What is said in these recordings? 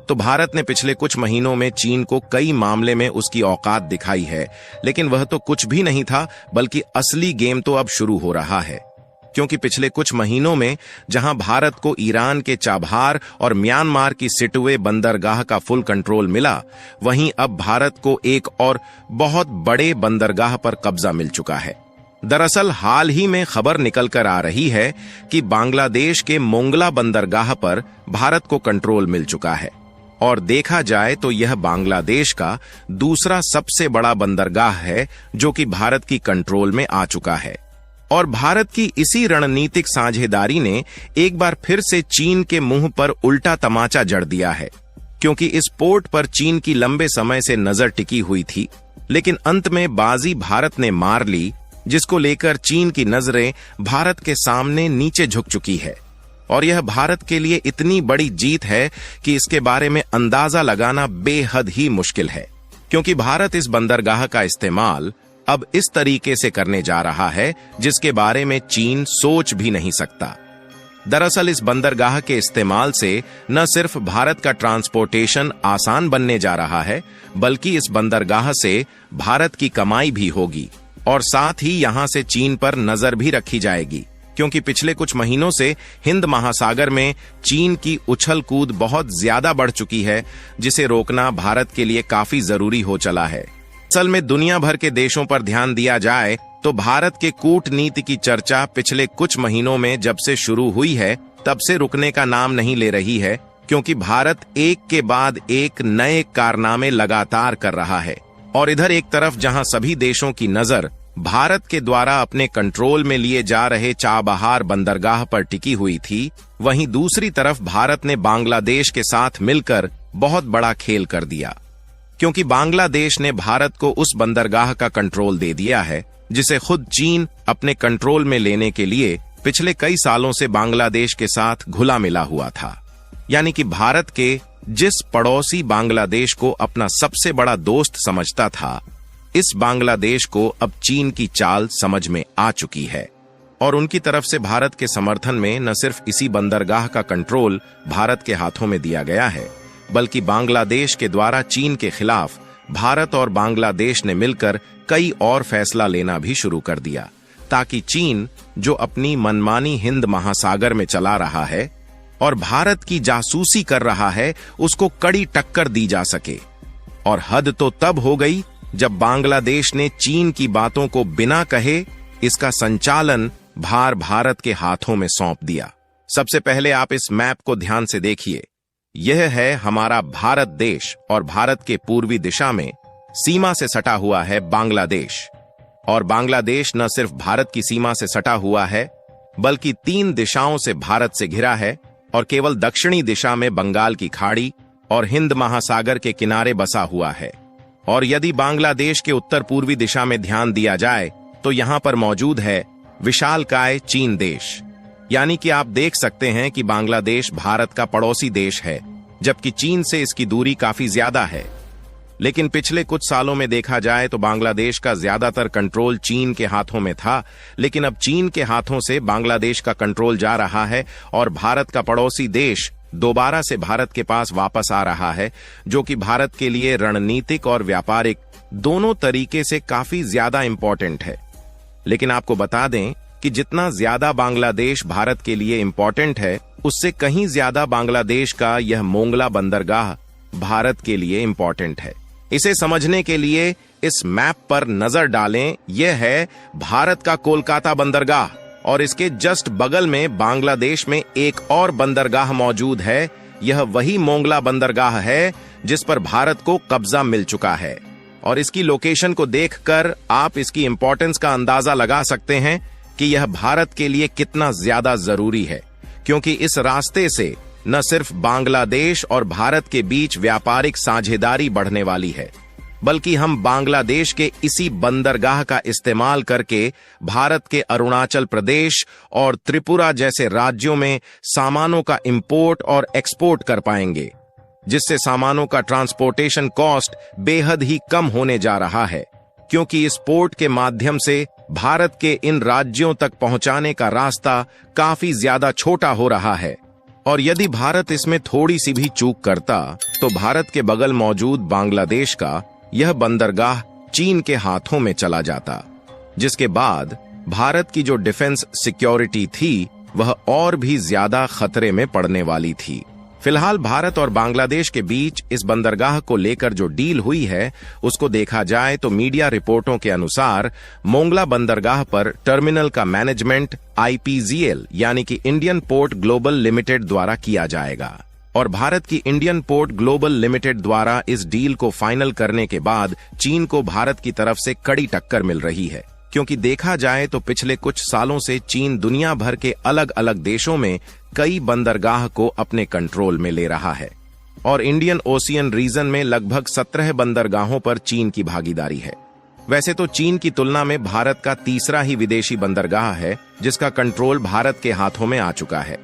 तो भारत ने पिछले कुछ महीनों में चीन को कई मामले में उसकी औकात दिखाई है, लेकिन वह तो कुछ भी नहीं था, बल्कि असली गेम तो अब शुरू हो रहा है। क्योंकि पिछले कुछ महीनों में जहां भारत को ईरान के चाबहार और म्यांमार की सिटवे बंदरगाह का फुल कंट्रोल मिला, वहीं अब भारत को एक और बहुत बड़े बंदरगाह पर कब्जा मिल चुका है। दरअसल हाल ही में खबर निकलकर आ रही है कि बांग्लादेश के मोंगला बंदरगाह पर भारत को कंट्रोल मिल चुका है, और देखा जाए तो यह बांग्लादेश का दूसरा सबसे बड़ा बंदरगाह है जो कि भारत की कंट्रोल में आ चुका है। और भारत की इसी रणनीतिक साझेदारी ने एक बार फिर से चीन के मुंह पर उल्टा तमाचा जड़ दिया है, क्योंकि इस पोर्ट पर चीन की लंबे समय से नजर टिकी हुई थी, लेकिन अंत में बाजी भारत ने मार ली, जिसको लेकर चीन की नजरें भारत के सामने नीचे झुक चुकी है। और यह भारत के लिए इतनी बड़ी जीत है कि इसके बारे में अंदाजा लगाना बेहद ही मुश्किल है, क्योंकि भारत इस बंदरगाह का इस्तेमाल अब इस तरीके से करने जा रहा है जिसके बारे में चीन सोच भी नहीं सकता। दरअसल इस बंदरगाह के इस्तेमाल से न सिर्फ भारत का ट्रांसपोर्टेशन आसान बनने जा रहा है, बल्कि इस बंदरगाह से भारत की कमाई भी होगी, और साथ ही यहां से चीन पर नजर भी रखी जाएगी, क्योंकि पिछले कुछ महीनों से हिंद महासागर में चीन की उछल कूद बहुत ज्यादा बढ़ चुकी है, जिसे रोकना भारत के लिए काफी जरूरी हो चला है। असल में दुनिया भर के देशों पर ध्यान दिया जाए तो भारत के कूटनीति की चर्चा पिछले कुछ महीनों में जब से शुरू हुई है, तब से रुकने का नाम नहीं ले रही है, क्योंकि भारत एक के बाद एक नए कारनामे लगातार कर रहा है। और इधर एक तरफ जहां सभी देशों की नजर भारत के द्वारा अपने कंट्रोल में लिए जा रहे चाबहार बंदरगाह पर टिकी हुई थी, वहीं दूसरी तरफ भारत ने बांग्लादेश के साथ मिलकर बहुत बड़ा खेल कर दिया, क्योंकि बांग्लादेश ने भारत को उस बंदरगाह का कंट्रोल दे दिया है जिसे खुद चीन अपने कंट्रोल में लेने के लिए पिछले कई सालों से बांग्लादेश के साथ घुला मिला हुआ था। यानी कि भारत के जिस पड़ोसी बांग्लादेश को अपना सबसे बड़ा दोस्त समझता था, इस बांग्लादेश को अब चीन की चाल समझ में आ चुकी है, और उनकी तरफ से भारत के समर्थन में न सिर्फ इसी बंदरगाह का कंट्रोल भारत के हाथों में दिया गया है, बल्कि बांग्लादेश के द्वारा चीन के खिलाफ भारत और बांग्लादेश ने मिलकर कई और फैसला लेना भी शुरू कर दिया, ताकि चीन जो अपनी मनमानी हिंद महासागर में चला रहा है और भारत की जासूसी कर रहा है, उसको कड़ी टक्कर दी जा सके। और हद तो तब हो गई जब बांग्लादेश ने चीन की बातों को बिना कहे इसका संचालन भार भारत के हाथों में सौंप दिया। सबसे पहले आप इस मैप को ध्यान से देखिए। यह है हमारा भारत देश, और भारत के पूर्वी दिशा में सीमा से सटा हुआ है बांग्लादेश। और बांग्लादेश न सिर्फ भारत की सीमा से सटा हुआ है, बल्कि 3 दिशाओं से भारत से घिरा है, और केवल दक्षिणी दिशा में बंगाल की खाड़ी और हिंद महासागर के किनारे बसा हुआ है। और यदि बांग्लादेश के उत्तर पूर्वी दिशा में ध्यान दिया जाए तो यहां पर मौजूद है विशालकाय चीन देश। यानी कि आप देख सकते हैं कि बांग्लादेश भारत का पड़ोसी देश है, जबकि चीन से इसकी दूरी काफी ज्यादा है। लेकिन पिछले कुछ सालों में देखा जाए तो बांग्लादेश का ज्यादातर कंट्रोल चीन के हाथों में था, लेकिन अब चीन के हाथों से बांग्लादेश का कंट्रोल जा रहा है, और भारत का पड़ोसी देश दोबारा से भारत के पास वापस आ रहा है, जो कि भारत के लिए रणनीतिक और व्यापारिक दोनों तरीके से काफी ज्यादा इंपॉर्टेंट है। लेकिन आपको बता दें कि जितना ज्यादा बांग्लादेश भारत के लिए इंपॉर्टेंट है, उससे कहीं ज्यादा बांग्लादेश का यह मोंगला बंदरगाह भारत के लिए इंपॉर्टेंट है। इसे समझने के लिए इस मैप पर नजर डालें। यह है भारत का कोलकाता बंदरगाह, और इसके जस्ट बगल में बांग्लादेश में एक और बंदरगाह मौजूद है। यह वही मोंगला बंदरगाह है जिस पर भारत को कब्जा मिल चुका है, और इसकी लोकेशन को देखकर आप इसकी इंपॉर्टेंस का अंदाजा लगा सकते हैं कि यह भारत के लिए कितना ज्यादा जरूरी है, क्योंकि इस रास्ते से न सिर्फ बांग्लादेश और भारत के बीच व्यापारिक साझेदारी बढ़ने वाली है, बल्कि हम बांग्लादेश के इसी बंदरगाह का इस्तेमाल करके भारत के अरुणाचल प्रदेश और त्रिपुरा जैसे राज्यों में सामानों का इंपोर्ट और एक्सपोर्ट कर पाएंगे, जिससे सामानों का ट्रांसपोर्टेशन कॉस्ट बेहद ही कम होने जा रहा है, क्योंकि इस पोर्ट के माध्यम से भारत के इन राज्यों तक पहुंचाने का रास्ता काफी ज्यादा छोटा हो रहा है। और यदि भारत इसमें थोड़ी सी भी चूक करता तो भारत के बगल मौजूद बांग्लादेश का यह बंदरगाह चीन के हाथों में चला जाता, जिसके बाद भारत की जो डिफेंस सिक्योरिटी थी वह और भी ज्यादा खतरे में पड़ने वाली थी। फिलहाल भारत और बांग्लादेश के बीच इस बंदरगाह को लेकर जो डील हुई है उसको देखा जाए तो मीडिया रिपोर्टों के अनुसार मोंगला बंदरगाह पर टर्मिनल का मैनेजमेंट IPGL यानी कि इंडियन पोर्ट ग्लोबल लिमिटेड द्वारा किया जाएगा और भारत की इंडियन पोर्ट ग्लोबल लिमिटेड द्वारा इस डील को फाइनल करने के बाद चीन को भारत की तरफ से कड़ी टक्कर मिल रही है, क्योंकि देखा जाए तो पिछले कुछ सालों से चीन दुनिया भर के अलग अलग देशों में कई बंदरगाह को अपने कंट्रोल में ले रहा है और इंडियन ओशियन रीजन में लगभग 17 बंदरगाहों पर चीन की भागीदारी है। वैसे तो चीन की तुलना में भारत का तीसरा ही विदेशी बंदरगाह है जिसका कंट्रोल भारत के हाथों में आ चुका है,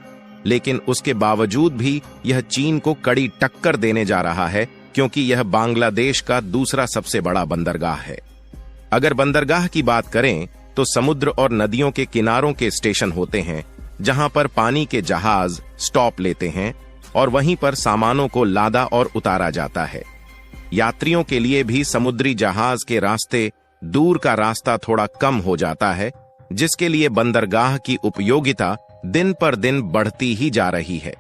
लेकिन उसके बावजूद भी यह चीन को कड़ी टक्कर देने जा रहा है, क्योंकि यह बांग्लादेश का दूसरा सबसे बड़ा बंदरगाह है। अगर बंदरगाह की बात करें तो समुद्र और नदियों के किनारों के स्टेशन होते हैं जहां पर पानी के जहाज स्टॉप लेते हैं और वहीं पर सामानों को लादा और उतारा जाता है। यात्रियों के लिए भी समुद्री जहाज के रास्ते दूर का रास्ता थोड़ा कम हो जाता है, जिसके लिए बंदरगाह की उपयोगिता दिन पर दिन बढ़ती ही जा रही है।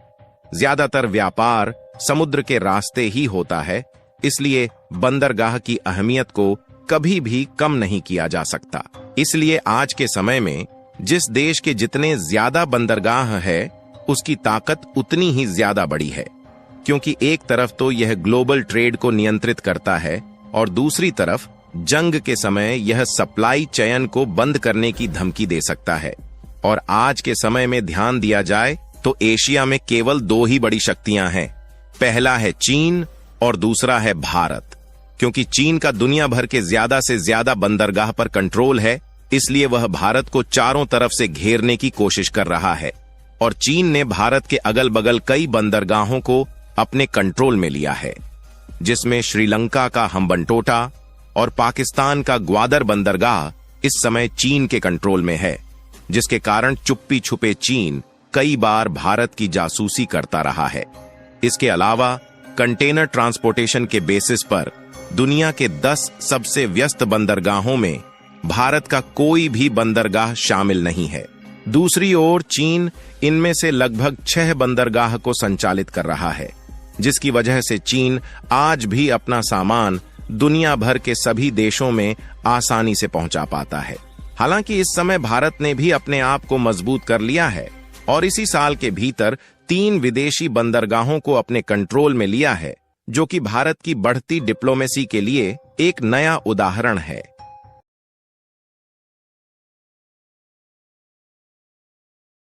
ज्यादातर व्यापार समुद्र के रास्ते ही होता है, इसलिए बंदरगाह की अहमियत को कभी भी कम नहीं किया जा सकता। इसलिए आज के समय में जिस देश के जितने ज्यादा बंदरगाह है उसकी ताकत उतनी ही ज्यादा बड़ी है, क्योंकि एक तरफ तो यह ग्लोबल ट्रेड को नियंत्रित करता है और दूसरी तरफ जंग के समय यह सप्लाई चेन को बंद करने की धमकी दे सकता है। और आज के समय में ध्यान दिया जाए तो एशिया में केवल 2 ही बड़ी शक्तियां हैं, पहला है चीन और दूसरा है भारत। क्योंकि चीन का दुनिया भर के ज्यादा से ज्यादा बंदरगाह पर कंट्रोल है, इसलिए वह भारत को चारों तरफ से घेरने की कोशिश कर रहा है और चीन ने भारत के अगल बगल कई बंदरगाहों को अपने कंट्रोल में लिया है, जिसमें श्रीलंका का हम्बनटोटा और पाकिस्तान का ग्वादर बंदरगाह इस समय चीन के कंट्रोल में है, जिसके कारण चुप्पी छुपे चीन कई बार भारत की जासूसी करता रहा है। इसके अलावा कंटेनर ट्रांसपोर्टेशन के बेसिस पर दुनिया के 10 सबसे व्यस्त बंदरगाहों में भारत का कोई भी बंदरगाह शामिल नहीं है। दूसरी ओर चीन इनमें से लगभग 6 बंदरगाह को संचालित कर रहा है, जिसकी वजह से चीन आज भी अपना सामान दुनिया भर के सभी देशों में आसानी से पहुंचा पाता है। हालांकि इस समय भारत ने भी अपने आप को मजबूत कर लिया है और इसी साल के भीतर 3 विदेशी बंदरगाहों को अपने कंट्रोल में लिया है, जो कि भारत की बढ़ती डिप्लोमेसी के लिए एक नया उदाहरण है।